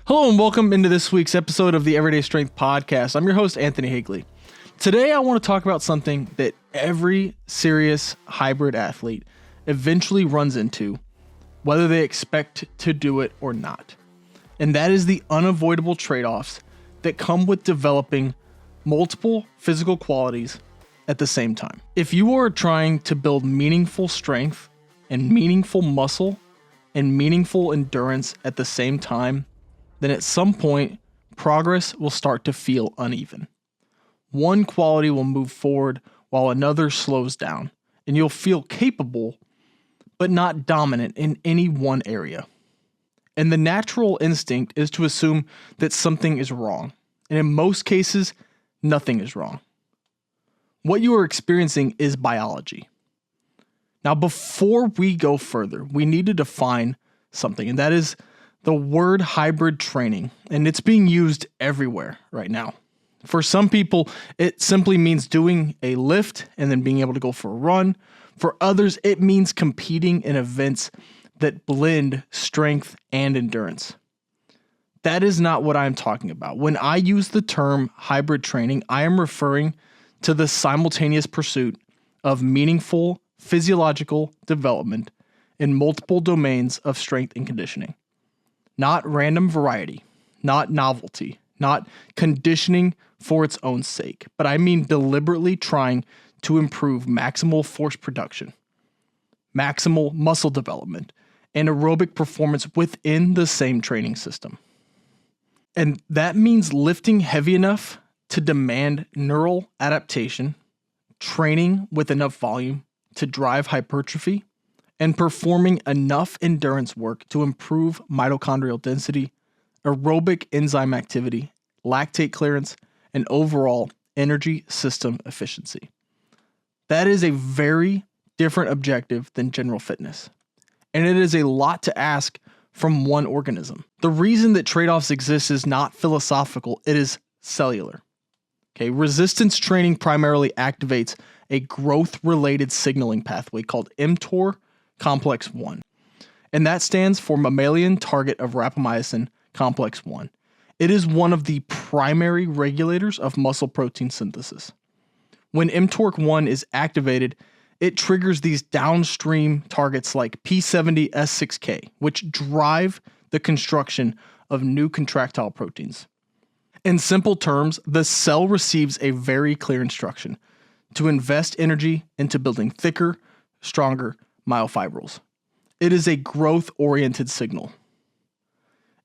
Hello and welcome into this week's episode of the Everyday Strength Podcast. I'm your host, Anthony Higley. Today, I want to talk about something that every serious hybrid athlete eventually runs into, whether they expect to do it or not. And that is the unavoidable trade-offs that come with developing multiple physical qualities at the same time. If you are trying to build meaningful strength and meaningful muscle and meaningful endurance at the same time, then at some point, progress will start to feel uneven. One quality will move forward while another slows down, and you'll feel capable, but not dominant in any one area. And the natural instinct is to assume that something is wrong, and in most cases, nothing is wrong. What you are experiencing is biology. Now, before we go further, we need to define something, and that is the word hybrid training, and it's being used everywhere right now. For some people, it simply means doing a lift and then being able to go for a run. For others, it means competing in events that blend strength and endurance. That is not what I'm talking about. When I use the term hybrid training, I am referring to the simultaneous pursuit of meaningful physiological development in multiple domains of strength and conditioning. Not random variety, not novelty, not conditioning for its own sake, but I mean deliberately trying to improve maximal force production, maximal muscle development, and aerobic performance within the same training system. And that means lifting heavy enough to demand neural adaptation, training with enough volume to drive hypertrophy, and performing enough endurance work to improve mitochondrial density, aerobic enzyme activity, lactate clearance, and overall energy system efficiency. That is a very different objective than general fitness, and it is a lot to ask from one organism. The reason that trade-offs exist is not philosophical, it is cellular. Okay, resistance training primarily activates a growth-related signaling pathway called mTOR complex 1, and that stands for mammalian target of rapamycin complex 1. It is one of the primary regulators of muscle protein synthesis. When mTOR1 is activated, it triggers these downstream targets like P70S6K, which drive the construction of new contractile proteins. In simple terms, the cell receives a very clear instruction to invest energy into building thicker, stronger myofibrils. It is a growth-oriented signal.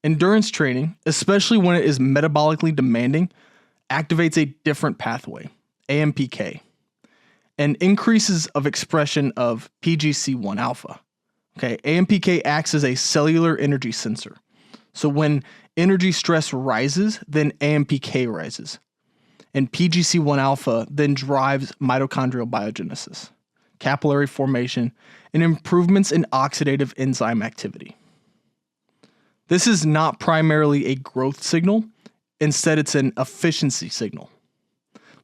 Endurance training, especially when it is metabolically demanding, activates a different pathway, AMPK, and increases of expression of PGC1 alpha. Okay, AMPK acts as a cellular energy sensor. So when energy stress rises, then AMPK rises. And PGC1 alpha then drives mitochondrial biogenesis, capillary formation, and improvements in oxidative enzyme activity. This is not primarily a growth signal, instead it's an efficiency signal.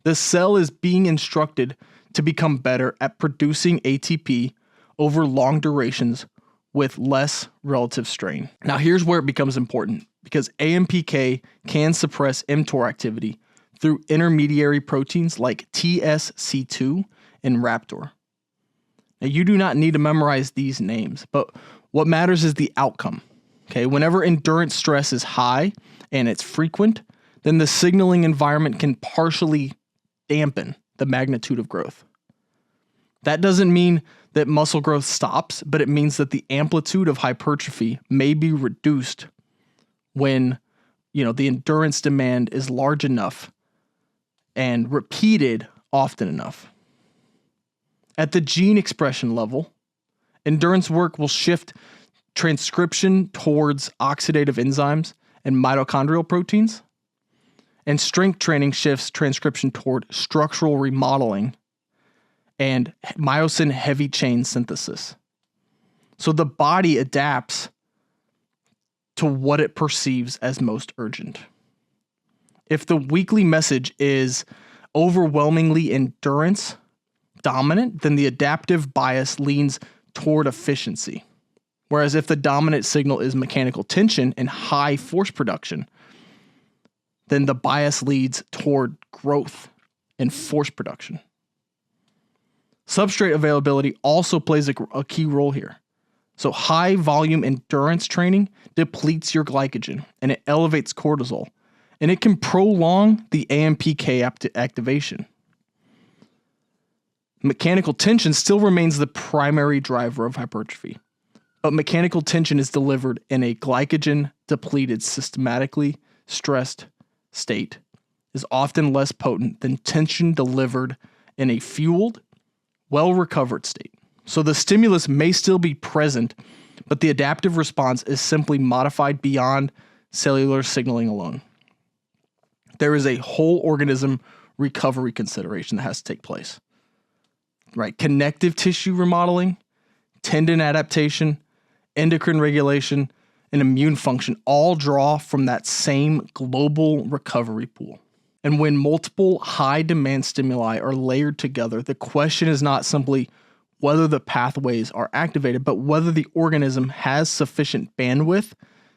The cell is being instructed to become better at producing ATP over long durations with less relative strain. Now here's where it becomes important, because AMPK can suppress mTOR activity through intermediary proteins like TSC2 and Raptor. Now, you do not need to memorize these names, but what matters is the outcome. Okay, whenever endurance stress is high and it's frequent, then the signaling environment can partially dampen the magnitude of growth. That doesn't mean that muscle growth stops, but it means that the amplitude of hypertrophy may be reduced when, the endurance demand is large enough and repeated often enough. At the gene expression level, endurance work will shift transcription towards oxidative enzymes and mitochondrial proteins, and strength training shifts transcription toward structural remodeling and myosin heavy chain synthesis. So the body adapts to what it perceives as most urgent. If the weekly message is overwhelmingly endurance dominant, then the adaptive bias leans toward efficiency. Whereas if the dominant signal is mechanical tension and high force production, then the bias leads toward growth and force production. Substrate availability also plays a key role here. So high volume endurance training depletes your glycogen and it elevates cortisol, and it can prolong the AMPK activation. Mechanical tension still remains the primary driver of hypertrophy, but mechanical tension is delivered in a glycogen-depleted, systematically stressed state, is often less potent than tension delivered in a fueled, well-recovered state. So the stimulus may still be present, but the adaptive response is simply modified beyond cellular signaling alone. There is a whole organism recovery consideration that has to take place. Right? Connective tissue remodeling, tendon adaptation, endocrine regulation, and immune function all draw from that same global recovery pool. And when multiple high-demand stimuli are layered together, the question is not simply whether the pathways are activated, but whether the organism has sufficient bandwidth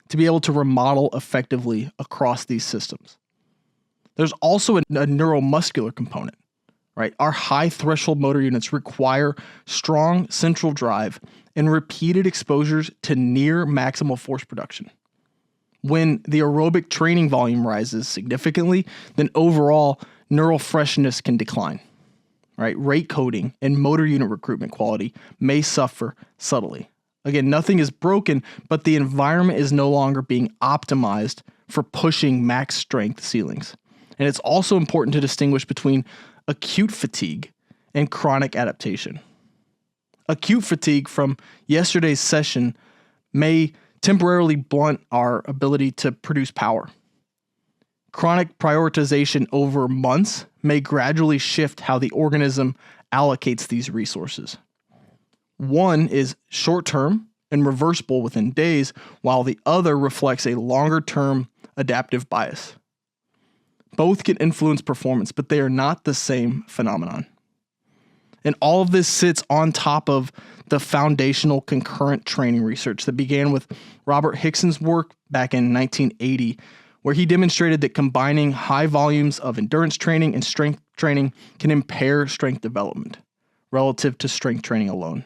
to be able to remodel effectively across these systems. There's also a neuromuscular component, right? Our high threshold motor units require strong central drive and repeated exposures to near maximal force production. When the aerobic training volume rises significantly, then overall neural freshness can decline. Right? Rate coding and motor unit recruitment quality may suffer subtly. Again, nothing is broken, but the environment is no longer being optimized for pushing max strength ceilings. And it's also important to distinguish between acute fatigue and chronic adaptation. Acute fatigue from yesterday's session may temporarily blunt our ability to produce power. Chronic prioritization over months may gradually shift how the organism allocates these resources. One is short-term and reversible within days, while the other reflects a longer-term adaptive bias. Both can influence performance, but they are not the same phenomenon. And all of this sits on top of the foundational concurrent training research that began with Robert Hickson's work back in 1980, where he demonstrated that combining high volumes of endurance training and strength training can impair strength development relative to strength training alone.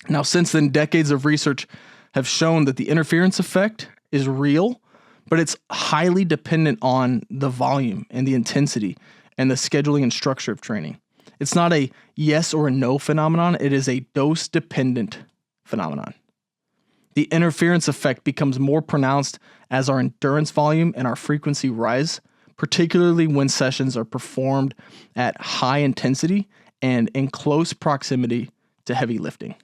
Now, since then, decades of research have shown that the interference effect is real, but it's highly dependent on the volume and the intensity and the scheduling and structure of training. It's not a yes or a no phenomenon, it is a dose-dependent phenomenon. The interference effect becomes more pronounced as our endurance volume and our frequency rise, particularly when sessions are performed at high intensity and in close proximity to heavy lifting.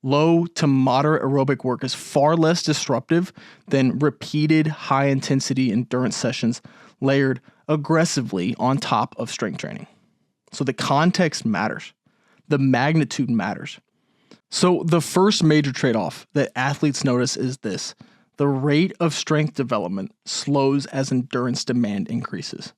Low to moderate aerobic work is far less disruptive than repeated high-intensity endurance sessions layered aggressively on top of strength training. So the context matters. The magnitude matters. So the first major trade-off that athletes notice is this: the rate of strength development slows as endurance demand increases.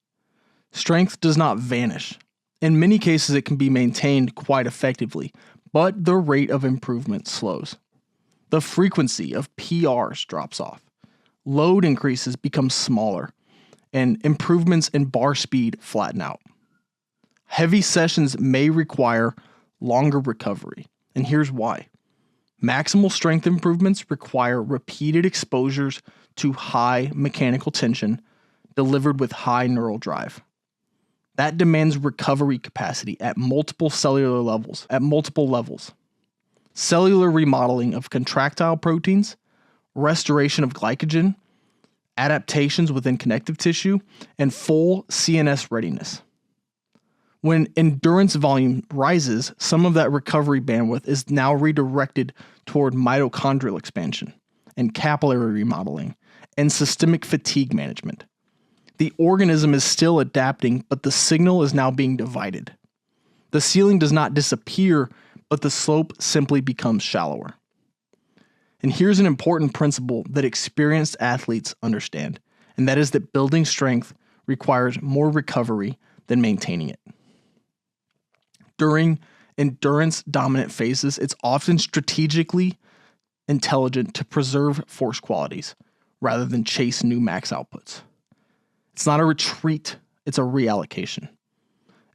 Strength does not vanish. In many cases, it can be maintained quite effectively, but the rate of improvement slows. The frequency of PRs drops off. Load increases become smaller, and improvements in bar speed flatten out. Heavy sessions may require longer recovery. And here's why. Maximal strength improvements require repeated exposures to high mechanical tension delivered with high neural drive. That demands recovery capacity at multiple levels. Cellular remodeling of contractile proteins, restoration of glycogen, adaptations within connective tissue, and full CNS readiness. When endurance volume rises, some of that recovery bandwidth is now redirected toward mitochondrial expansion and capillary remodeling and systemic fatigue management. The organism is still adapting, but the signal is now being divided. The ceiling does not disappear, but the slope simply becomes shallower. And here's an important principle that experienced athletes understand, and that is that building strength requires more recovery than maintaining it. During endurance dominant phases, it's often strategically intelligent to preserve force qualities rather than chase new max outputs. It's not a retreat, it's a reallocation.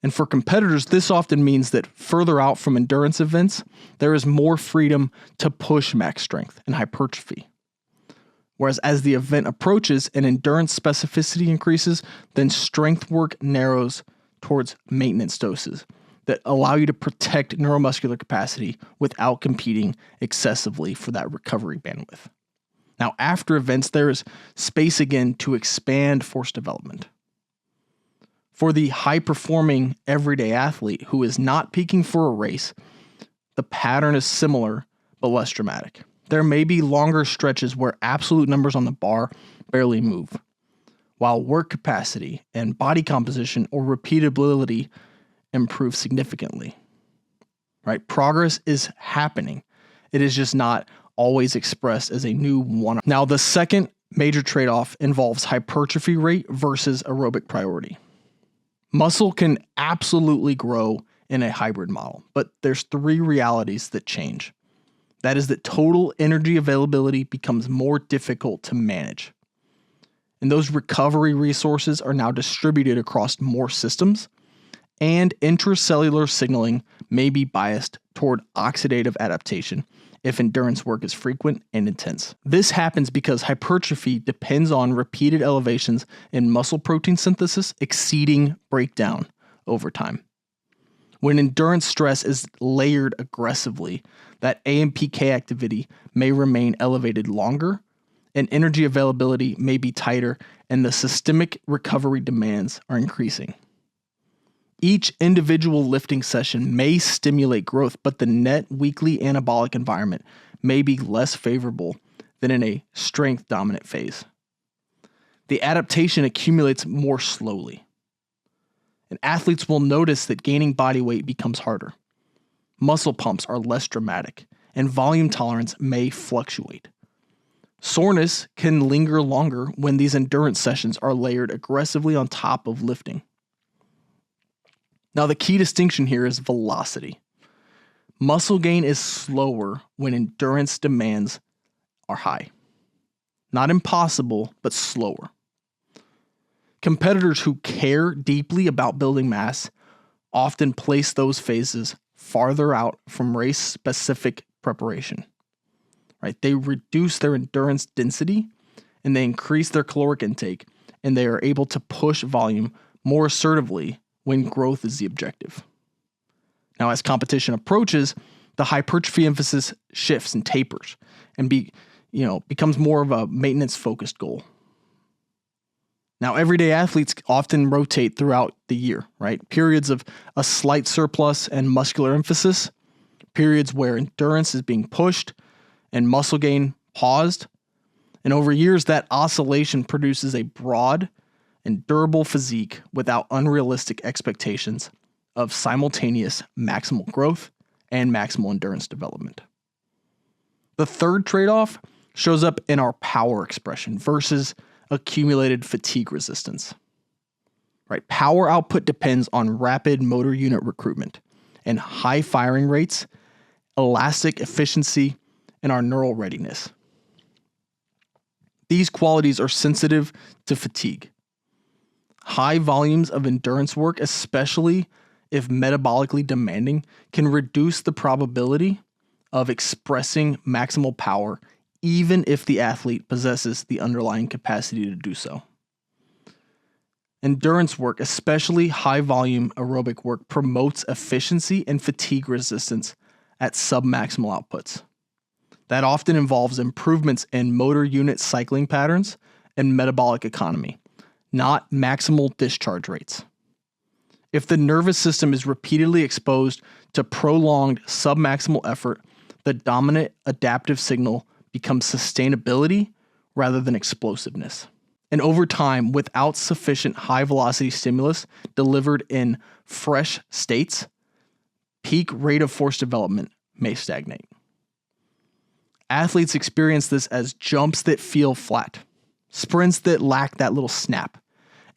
And for competitors, this often means that further out from endurance events, there is more freedom to push max strength and hypertrophy. Whereas as the event approaches and endurance specificity increases, then strength work narrows towards maintenance doses that allow you to protect neuromuscular capacity without competing excessively for that recovery bandwidth. Now, after events, there is space again to expand force development. For the high-performing everyday athlete who is not peaking for a race, the pattern is similar but less dramatic. There may be longer stretches where absolute numbers on the bar barely move, while work capacity and body composition or repeatability improve significantly. Right? Progress is happening. It is just not always expressed as a new one. Now, the second major trade-off involves hypertrophy rate versus aerobic priority. Muscle can absolutely grow in a hybrid model, but there's three realities that change. That is that total energy availability becomes more difficult to manage. And those recovery resources are now distributed across more systems, and intracellular signaling may be biased toward oxidative adaptation if endurance work is frequent and intense. This happens because hypertrophy depends on repeated elevations in muscle protein synthesis exceeding breakdown over time. When endurance stress is layered aggressively, that AMPK activity may remain elevated longer, and energy availability may be tighter, and the systemic recovery demands are increasing. Each individual lifting session may stimulate growth, but the net weekly anabolic environment may be less favorable than in a strength-dominant phase. The adaptation accumulates more slowly, and athletes will notice that gaining body weight becomes harder. Muscle pumps are less dramatic, and volume tolerance may fluctuate. Soreness can linger longer when these endurance sessions are layered aggressively on top of lifting. Now, the key distinction here is velocity. Muscle gain is slower when endurance demands are high. Not impossible, but slower. Competitors who care deeply about building mass often place those phases farther out from race-specific preparation. Right? They reduce their endurance density and they increase their caloric intake, and they are able to push volume more assertively when growth is the objective. Now, as competition approaches, the hypertrophy emphasis shifts and tapers and becomes more of a maintenance-focused goal. Now, everyday athletes often rotate throughout the year, right? Periods of a slight surplus and muscular emphasis, periods where endurance is being pushed and muscle gain paused. And over years, that oscillation produces a broad and durable physique without unrealistic expectations of simultaneous maximal growth and maximal endurance development. The third trade-off shows up in our power expression versus accumulated fatigue resistance. Right? Power output depends on rapid motor unit recruitment and high firing rates, elastic efficiency, and our neural readiness. These qualities are sensitive to fatigue. High volumes of endurance work, especially if metabolically demanding, can reduce the probability of expressing maximal power even if the athlete possesses the underlying capacity to do so. Endurance work, especially high-volume aerobic work, promotes efficiency and fatigue resistance at submaximal outputs. That often involves improvements in motor unit cycling patterns and metabolic economy, not maximal discharge rates. If the nervous system is repeatedly exposed to prolonged submaximal effort, the dominant adaptive signal becomes sustainability rather than explosiveness. And over time, without sufficient high-velocity stimulus delivered in fresh states, peak rate of force development may stagnate. Athletes experience this as jumps that feel flat, sprints that lack that little snap,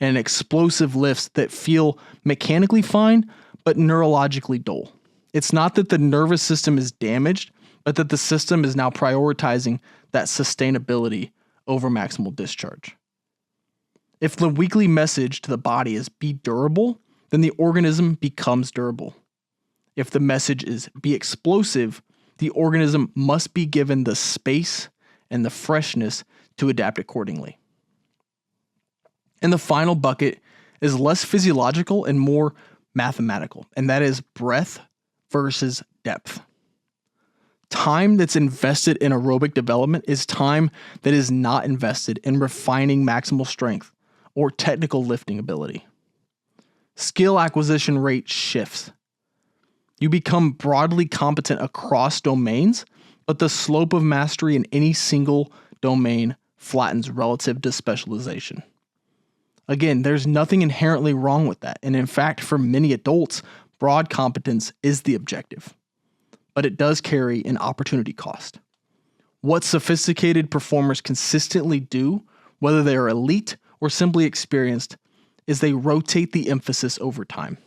and explosive lifts that feel mechanically fine but neurologically dull. It's not that the nervous system is damaged, but that the system is now prioritizing that sustainability over maximal discharge. If the weekly message to the body is be durable, then the organism becomes durable. If the message is be explosive, the organism must be given the space and the freshness to adapt accordingly. And the final bucket is less physiological and more mathematical, and that is breadth versus depth. Time that's invested in aerobic development is time that is not invested in refining maximal strength or technical lifting ability. Skill acquisition rate shifts. You become broadly competent across domains, but the slope of mastery in any single domain flattens relative to specialization. Again, there's nothing inherently wrong with that, and in fact, for many adults, broad competence is the objective, but it does carry an opportunity cost. What sophisticated performers consistently do, whether they are elite or simply experienced, is they rotate the emphasis over time.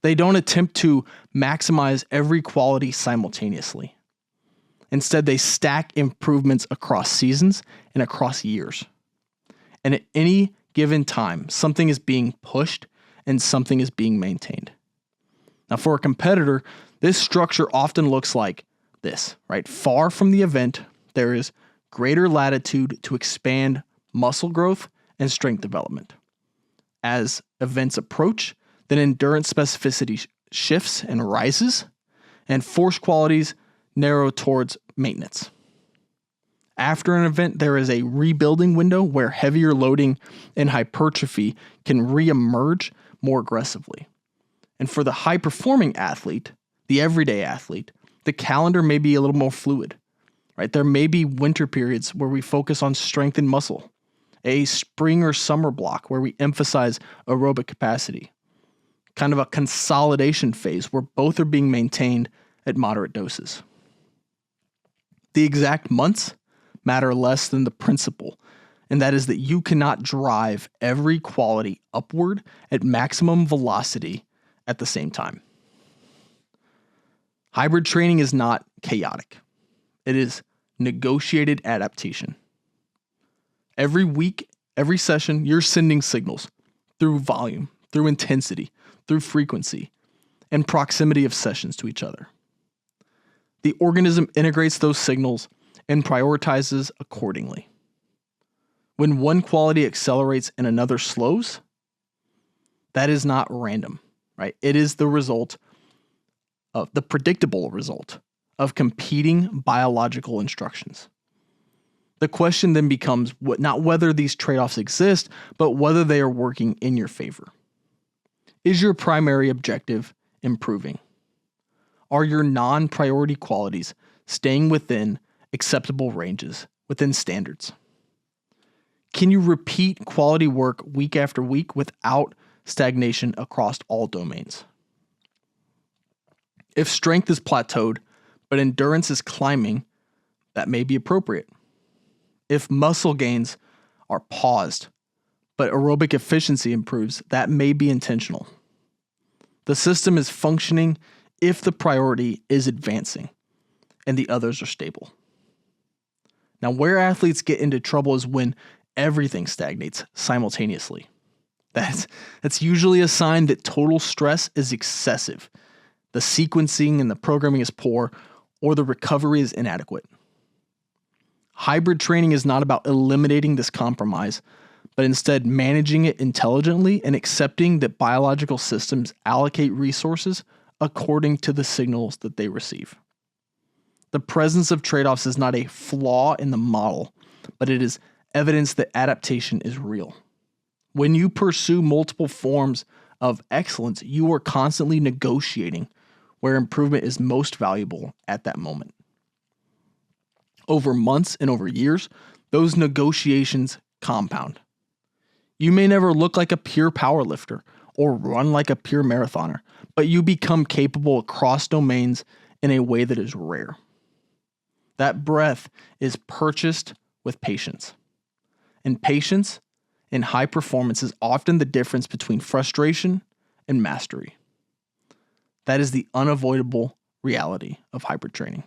They don't attempt to maximize every quality simultaneously. Instead, they stack improvements across seasons and across years. And at any given time, something is being pushed and something is being maintained. Now, for a competitor, this structure often looks like this, right? Far from the event, there is greater latitude to expand muscle growth and strength development. As events approach, then endurance specificity shifts and rises, and force qualities narrow towards maintenance. After an event, there is a rebuilding window where heavier loading and hypertrophy can reemerge more aggressively. And for the high-performing athlete, the everyday athlete, the calendar may be a little more fluid, right? There may be winter periods where we focus on strength and muscle, a spring or summer block where we emphasize aerobic capacity, kind of a consolidation phase where both are being maintained at moderate doses. The exact months matter less than the principle, and that is that you cannot drive every quality upward at maximum velocity at the same time. Hybrid training is not chaotic. It is negotiated adaptation. Every week, every session, you're sending signals through volume, through intensity, through frequency, and proximity of sessions to each other. The organism integrates those signals and prioritizes accordingly. When one quality accelerates and another slows, that is not random, right? It is the result of the predictable result of competing biological instructions. The question then becomes not whether these trade-offs exist, but whether they are working in your favor. Is your primary objective improving? Are your non-priority qualities staying within acceptable ranges, within standards? Can you repeat quality work week after week without stagnation across all domains? If strength is plateaued, but endurance is climbing, that may be appropriate. If muscle gains are paused, but aerobic efficiency improves, that may be intentional. The system is functioning if the priority is advancing and the others are stable. Now, where athletes get into trouble is when everything stagnates simultaneously. That's usually a sign that total stress is excessive, the sequencing and the programming is poor, or the recovery is inadequate. Hybrid training is not about eliminating this compromise, but instead managing it intelligently and accepting that biological systems allocate resources according to the signals that they receive. The presence of trade-offs is not a flaw in the model, but it is evidence that adaptation is real. When you pursue multiple forms of excellence, you are constantly negotiating where improvement is most valuable at that moment. Over months and over years, those negotiations compound. You may never look like a pure powerlifter or run like a pure marathoner, but you become capable across domains in a way that is rare. That breadth is purchased with patience. And patience in high performance is often the difference between frustration and mastery. That is the unavoidable reality of hybrid training.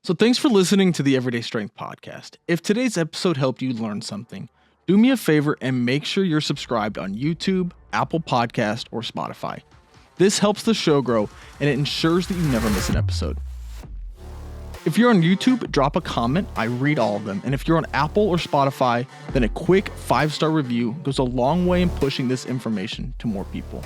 So thanks for listening to the Everyday Strength Podcast. If today's episode helped you learn something, do me a favor and make sure you're subscribed on YouTube, Apple Podcast, or Spotify. This helps the show grow and it ensures that you never miss an episode. If you're on YouTube, drop a comment. I read all of them. And if you're on Apple or Spotify, then a quick 5-star review goes a long way in pushing this information to more people.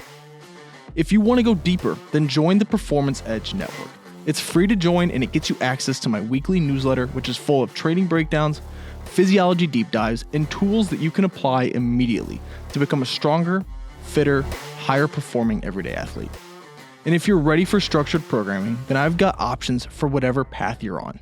If you want to go deeper, then join the Performance Edge Network. It's free to join and it gets you access to my weekly newsletter, which is full of training breakdowns, physiology deep dives, and tools that you can apply immediately to become a stronger, fitter, higher performing everyday athlete. And if you're ready for structured programming, then I've got options for whatever path you're on.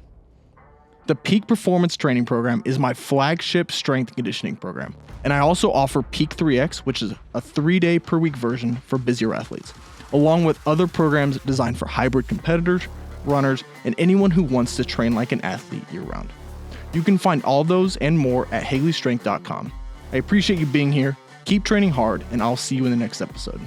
The Peak Performance Training Program is my flagship strength and conditioning program. And I also offer Peak 3X, which is a 3-day per week version for busier athletes, along with other programs designed for hybrid competitors, runners, and anyone who wants to train like an athlete year-round. You can find all those and more at HagleyStrength.com. I appreciate you being here. Keep training hard, and I'll see you in the next episode.